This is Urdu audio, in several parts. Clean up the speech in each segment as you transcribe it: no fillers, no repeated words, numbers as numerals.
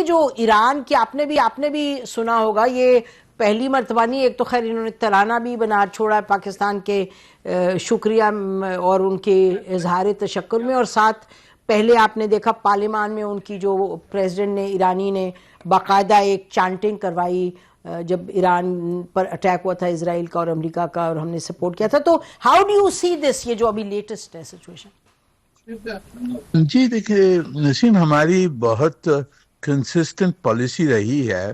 جو ایران کی آپ نے بھی سنا ہوگا، یہ پہلی مرتبہ نہیں، ایک تو خیر انہوں نے ترانہ بھی بنا چھوڑا پاکستان کے شکریہ اور ان کے اظہار تشکر میں، اور ساتھ پہلے آپ نے دیکھا پارلیمان میں ان کی جو پریزیڈنٹ نے ایرانی نے باقاعدہ ایک چانٹنگ کروائی جب ایران پر اٹیک ہوا تھا اسرائیل کا اور امریکہ کا، اور ہم نے سپورٹ کیا تھا. تو ہاؤ ڈو یو سی دس، یہ جو ابھی لیٹسٹ ہے سچویشن؟ جی دیکھیے نسیم، ہماری بہت کنسسٹنٹ پالیسی رہی ہے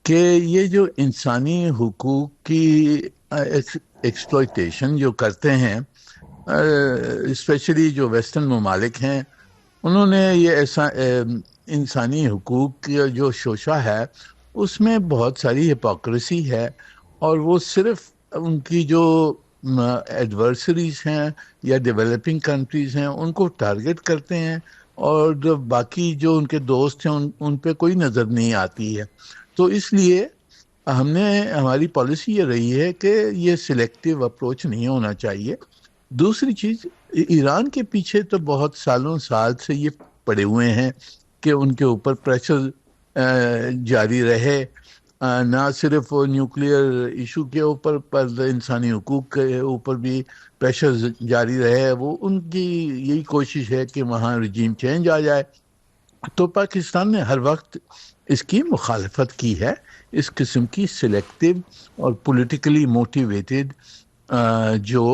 کہ یہ جو انسانی حقوق کی ایکسپلوئٹیشن جو کرتے ہیں، اسپیشلی جو ویسٹرن ممالک ہیں، انہوں نے یہ ایسا انسانی حقوق کا جو شوشہ ہے اس میں بہت ساری ہپوکریسی ہے، اور وہ صرف ان کی جو ایڈورسریز ہیں یا ڈیولپنگ کنٹریز ہیں ان کو ٹارگٹ کرتے ہیں، اور جو باقی جو ان کے دوست ہیں ان پہ کوئی نظر نہیں آتی ہے. تو اس لیے ہماری پالیسی یہ رہی ہے کہ یہ سلیکٹیو اپروچ نہیں ہونا چاہیے. دوسری چیز، ایران کے پیچھے تو بہت سالوں سال سے یہ پڑے ہوئے ہیں کہ ان کے اوپر پریشر جاری رہے، نہ صرف نیوکلیئر ایشو کے اوپر پر انسانی حقوق کے اوپر بھی پریشر جاری رہے. وہ ان کی یہی کوشش ہے کہ وہاں رجیم چینج آ جائے. تو پاکستان نے ہر وقت اس کی مخالفت کی ہے، اس قسم کی سلیکٹیو اور پولیٹیکلی موٹیویٹڈ جو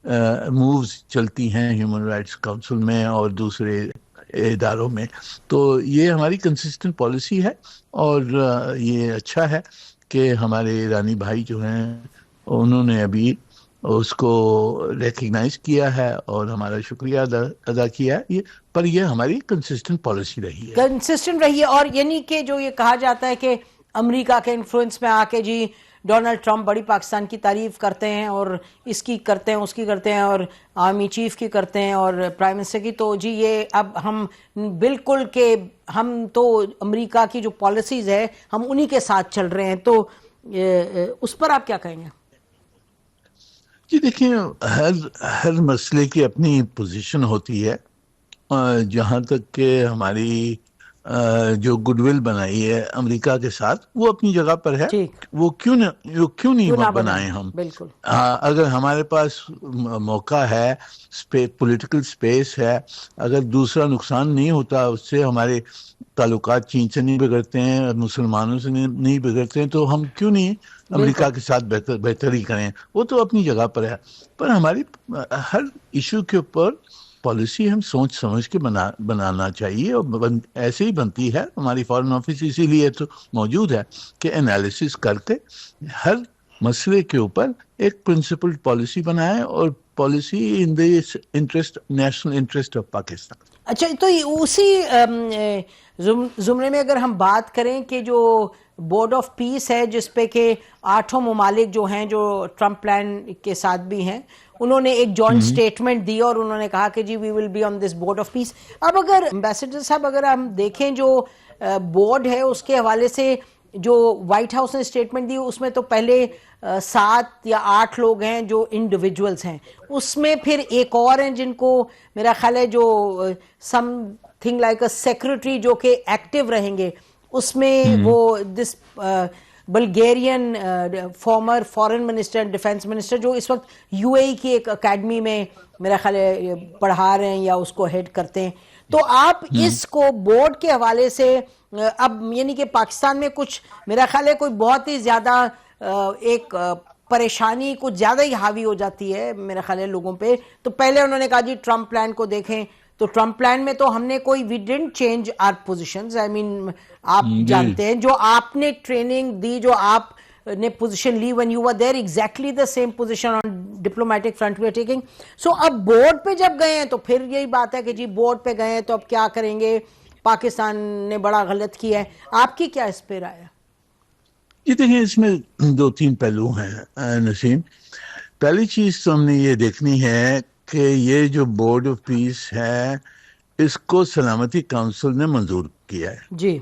مووز چلتی ہیں ہیومن رائٹس کونسل میں اور دوسرے اداروں میں. تو یہ ہماری کنسسٹنٹ پالیسی ہے، اور یہ اچھا ہے کہ ہمارے ایرانی بھائی جو ہیں انہوں نے ابھی اس کو ریکگنائز کیا ہے اور ہمارا شکریہ ادا کیا ہے. پر یہ ہماری کنسسٹنٹ پالیسی رہی ہے. اور یعنی کہ جو یہ کہا جاتا ہے کہ امریکہ کے انفلوئنس میں آ کے جی ڈونلڈ ٹرمپ بڑی پاکستان کی تعریف کرتے ہیں، اور اس کی کرتے ہیں، اس کی کرتے ہیں، اور آرمی چیف کی کرتے ہیں، اور پرائم منسٹر کی، تو جی یہ اب ہم بالکل کہ ہم تو امریکہ کی جو پالیسیز ہے ہم انہی کے ساتھ چل رہے ہیں. تو اس پر آپ کیا کہیں گے؟ جی دیکھیں، ہر مسئلے کی اپنی پوزیشن ہوتی ہے. جہاں تک کہ ہماری جو گڈ ول بنائی ہے امریکہ کے ساتھ وہ اپنی جگہ پر ہے، وہ کیوں نہیں بنائیں ہم. بالکل اگر ہمارے پاس موقع ہے، پولیٹیکل سپیس ہے، اگر دوسرا نقصان نہیں ہوتا اس سے، ہمارے تعلقات چین سے نہیں بگڑتے ہیں، مسلمانوں سے نہیں بگڑتے ہیں، تو ہم کیوں نہیں امریکہ کے ساتھ بہتری کریں. وہ تو اپنی جگہ پر ہے. پر ہماری ہر ایشو کے اوپر پالیسی ہم سوچ سمجھ کے بنانا چاہیے، اور ایسے ہی بنتی ہے. ہماری فارن آفس اسی لیے تو موجود ہے کہ انالیسس کر کے ہر مسئلے کے اوپر ایک پرنسپل پالیسی بنائے، اور policy in the interest, national interest of Pakistan. اچھا، تو اسی زمرے میں اگر ہم بات کریں کہ جو بورڈ آف پیس ہے جس پہ کہ 8 ممالک جو ہیں جو ٹرمپ پلان کے ساتھ بھی ہیں، انہوں نے ایک جوائنٹ سٹیٹمنٹ دی اور انہوں نے کہا کہ جی we will be on this board of peace. اب اگر امبیسڈر صاحب اگر ہم دیکھیں جو بورڈ ہے اس کے حوالے سے جو وائٹ ہاؤس نے سٹیٹمنٹ دی، اس میں تو پہلے 7 یا 8 لوگ ہیں جو انڈیویجولز ہیں، اس میں پھر ایک اور ہیں جن کو میرا خیال ہے جو something like a secretary جو کہ ایکٹیو رہیں گے، اس میں وہ this Bulgarian former foreign minister defence minister جو اس وقت یو اے ای کی ایک اکیڈمی میں میرا خیال ہے پڑھا رہے ہیں یا اس کو ہیڈ کرتے ہیں. تو آپ اس کو بورڈ کے حوالے سے اب یعنی کہ پاکستان میں کچھ میرا خیال ہے کوئی بہت ہی زیادہ ایک پریشانی کچھ زیادہ ہی حاوی ہو جاتی ہے میرا خیال ہے لوگوں پہ. تو پہلے انہوں نے کہا جی ٹرمپ پلان کو دیکھیں، تو ٹرمپ پلان میں تو ہم نے کوئی we didn't change our positions. I mean آپ جانتے ہیں جو آپ نے ٹریننگ دی، جو آپ نے پوزیشن لی when you were there, exactly the same position on diplomatic front we are taking. So اب بورڈ پہ جب گئے ہیں تو پھر یہی بات ہے کہ جی بورڈ پہ گئے ہیں تو اب کیا کریں گے، پاکستان نے بڑا غلط کیا ہے. آپ کی کیا اس پہ رائے ہے؟ یہ دیکھیں، اس میں 2-3 پہلو ہیں نسیم. پہلی چیز تو ہم نے یہ دیکھنی ہے کہ یہ جو بورڈ آف پیس ہے اس کو سلامتی کونسل نے منظور کیا ہے جی،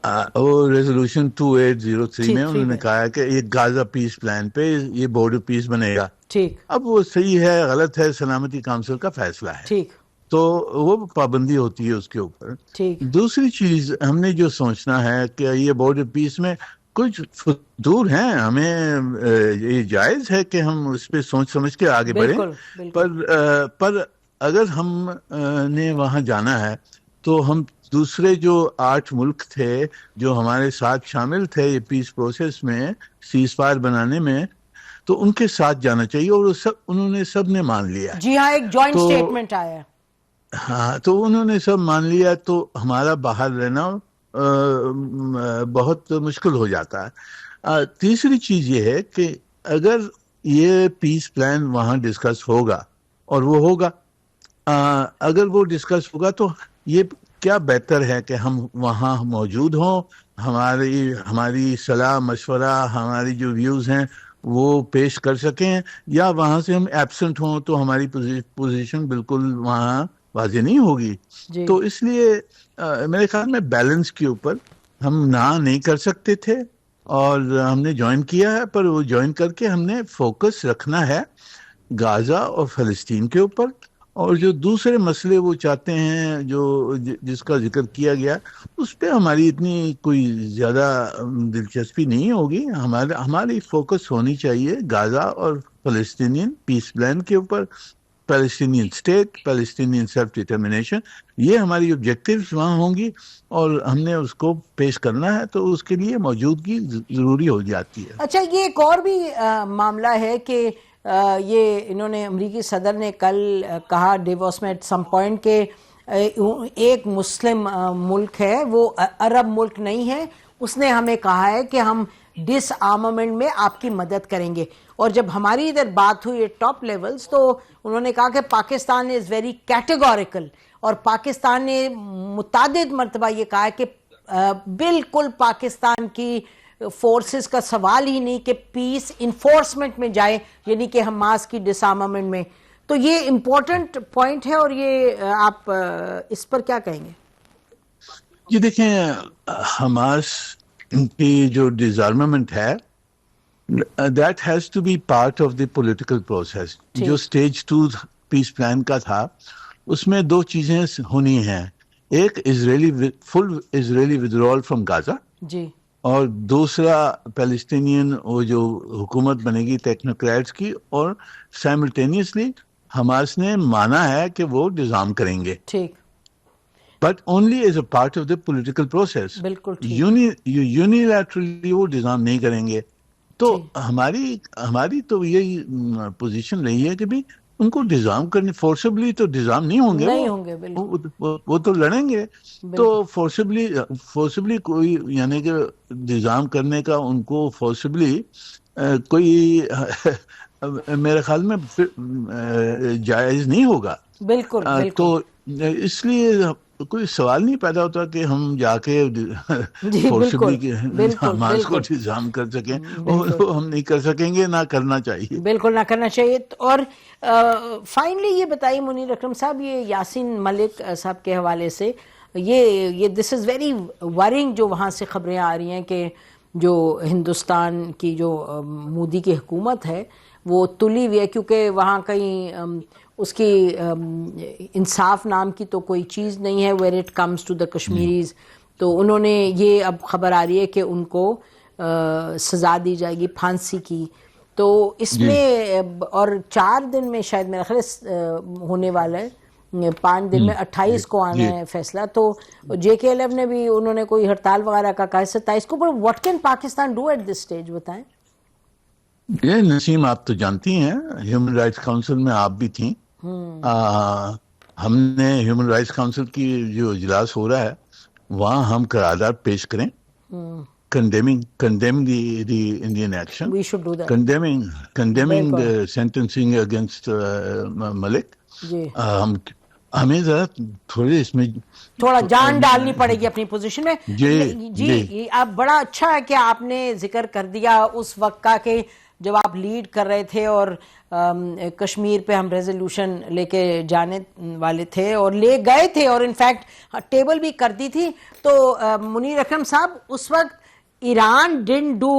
اور ریزولوشن 2803 میں انہوں نے کہا ہے کہ یہ غازہ پیس پلان پہ یہ بورڈ آف پیس بنے گا. ٹھیک، اب وہ صحیح ہے غلط ہے، سلامتی کونسل کا فیصلہ ہے. ٹھیک، تو وہ پابندی ہوتی ہے اس کے اوپر. ٹھیک. دوسری چیز ہم نے جو سوچنا ہے کہ یہ بورڈ آف پیس میں کچھ فتور ہیں, ہمیں یہ جائز ہے کہ ہم اس پہ سوچ سمجھ کے آگے بڑھیں, پر اگر ہم نے وہاں جانا ہے تو ہم دوسرے جو 8 ملک تھے جو ہمارے ساتھ شامل تھے یہ پیس پروسیس میں, سیز فائر بنانے میں, تو ان کے ساتھ جانا چاہیے, اور انہوں نے سب نے مان لیا. جی ہاں, ایک جوائنٹ سٹیٹمنٹ آیا. ہاں, تو انہوں نے سب مان لیا, تو ہمارا باہر رہنا بہت مشکل ہو جاتا ہے. تیسری چیز یہ ہے کہ اگر یہ پیس پلان وہاں ڈسکس ہوگا, اور وہ ہوگا, اگر وہ ڈسکس ہوگا تو یہ کیا بہتر ہے کہ ہم وہاں موجود ہوں, ہماری صلاح مشورہ, ہماری جو ویوز ہیں وہ پیش کر سکیں, یا وہاں سے ہم ایبسنٹ ہوں تو ہماری پوزیشن بالکل وہاں واضح نہیں ہوگی. جی. تو اس لیے میرے خیال میں بیلنس کے اوپر ہم نہ نہیں کر سکتے تھے, اور ہم نے جوائن کیا ہے, پر وہ جوائن کر کے ہم نے فوکس رکھنا ہے غازہ اور فلسطین کے اوپر, اور جو دوسرے مسئلے وہ چاہتے ہیں جو جس کا ذکر کیا گیا اس پہ ہماری اتنی کوئی زیادہ دلچسپی نہیں ہوگی. ہماری فوکس ہونی چاہیے غازہ اور فلسطینین پیس پلان کے اوپر, Palestinian state, Palestinian self determination, یہ ہماری آبجیکٹیوز وہاں ہوں گی, اور ہم نے اس کو پیش کرنا ہے, تو اس کے لیے موجودگی ضروری ہو جاتی ہے. اچھا, یہ ایک اور بھی معاملہ ہے کہ یہ انہوں نے امریکی صدر نے کل کہا ڈیووس میں ایٹ سم پوائنٹ کہ ایک مسلم ملک ہے, وہ عرب ملک نہیں ہے, اس نے ہمیں کہا ہے کہ ہم ڈس آرمامنٹ میں آپ کی مدد کریں گے. اور جب ہماری ادھر بات ہوئی ٹاپ لیولز تو انہوں نے کہا کہ پاکستان از ویری کیٹیگوریکل, اور پاکستان نے متعدد مرتبہ یہ کہا ہے کہ بالکل پاکستان کی فورسز کا سوال ہی نہیں کہ پیس انفورسمنٹ میں جائے, یعنی کہ حماس کی ڈس آرمامنٹ میں. تو یہ امپورٹنٹ پوائنٹ ہے, اور یہ آپ اس پر کیا کہیں گے؟ یہ دیکھیں, حماس کی جو ڈس آرمامنٹ ہے that has to be part of the political process. جو stage 2 پیس پلان کا تھا اس میں 2 چیزیں ہونی ہیں, ایک فل اسرائیلی withdrawal from غازہ, جی, اور دوسرا پیلسٹینین وہ جو حکومت بنے گی ٹیکنوکریٹس کی, اور سائملٹینیسلی حماس نے مانا ہے کہ وہ ڈسارم کریں گے, ٹھیک, but only as a part of the political process. بالکل یونیلیٹرلی وہ ڈسارم نہیں کریں گے. تو ہماری تو یہی پوزیشن رہی ہے کہ بھی ان کو ڈسارم کرنے, فورسبلی تو ڈسارم نہیں ہوں گے, وہ تو لڑیں گے. تو فورسبلی کوئی یعنی کہ ڈسارم کرنے کا ان کو فورسبلی کوئی میرے خیال میں جائز نہیں ہوگا. بالکل. تو اس لیے کوئی سوال نہیں پیدا ہوتا کہ ہم جا کے فورسبلی حماس کو ڈسارم کر سکیں, وہ ہم نہیں کر سکیں گے, نہ کرنا چاہیے, بالکل نہ کرنا چاہیے. اور فائنلی یہ بتائیے منیر اکرم صاحب, یہ یاسین ملک صاحب کے حوالے سے یہ دس از ویری ورنگ جو وہاں سے خبریں آ رہی ہیں کہ جو ہندوستان کی جو مودی کی حکومت ہے وہ تلی ہوئی ہے, کیونکہ وہاں کہیں اس کی انصاف نام کی تو کوئی چیز نہیں ہے where it comes to the Kashmiris. تو انہوں نے یہ اب خبر آ رہی ہے کہ ان کو سزا دی جائے گی پھانسی کی. تو اس میں اور 4 دن میں شاید میرا خیال ہونے والا ہے, 5 دن میں 28 کو آنا ہے فیصلہ. تو جے کے ایل ایف نے بھی انہوں نے کوئی ہڑتال وغیرہ کا کہا 27 کو. پر what can Pakistan do at this stage, بتائیں. یہ نسیم آپ تو جانتی ہیں ہیومن رائٹس کاؤنسل میں آپ بھی تھیں. ہم نے ہیومن رائٹس کاؤنسل کی جو اجلاس ہو رہا ہے وہاں ہم قرارداد پیش کریں condemning the Indian action. We should do that. Condemning the sentencing against Malik. ہمیں ذرا تھوڑے اس میں تھوڑا جان ڈالنی پڑے گی اپنی پوزیشن میں. جی اب بڑا اچھا ہے کہ آپ نے ذکر کر دیا اس وقت کا کہ جب آپ لیڈ کر رہے تھے اور کشمیر پہ ہم ریزولوشن لے کے جانے والے تھے اور لے گئے تھے, اور انفیکٹ ٹیبل بھی کر دی تھی. تو منیر اکرم صاحب, اس وقت Iran didn't do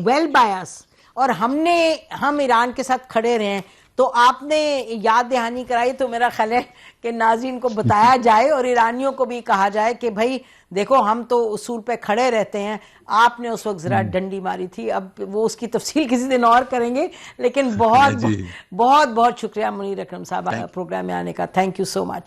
well by us, اور ہم ایران کے ساتھ کھڑے رہے ہیں. تو آپ نے یاد دہانی کرائی، تو میرا خیال ہے کہ ناظرین کو بتایا جائے اور ایرانیوں کو بھی کہا جائے کہ بھائی دیکھو ہم تو اصول پہ کھڑے رہتے ہیں، آپ نے اس وقت ذرا ڈنڈی ماری تھی. اب وہ اس کی تفصیل کسی دن اور کریں گے، لیکن بہت جی بہت بہت شکریہ منیر اکرم صاحب پروگرام میں آنے کا. Thank you so much.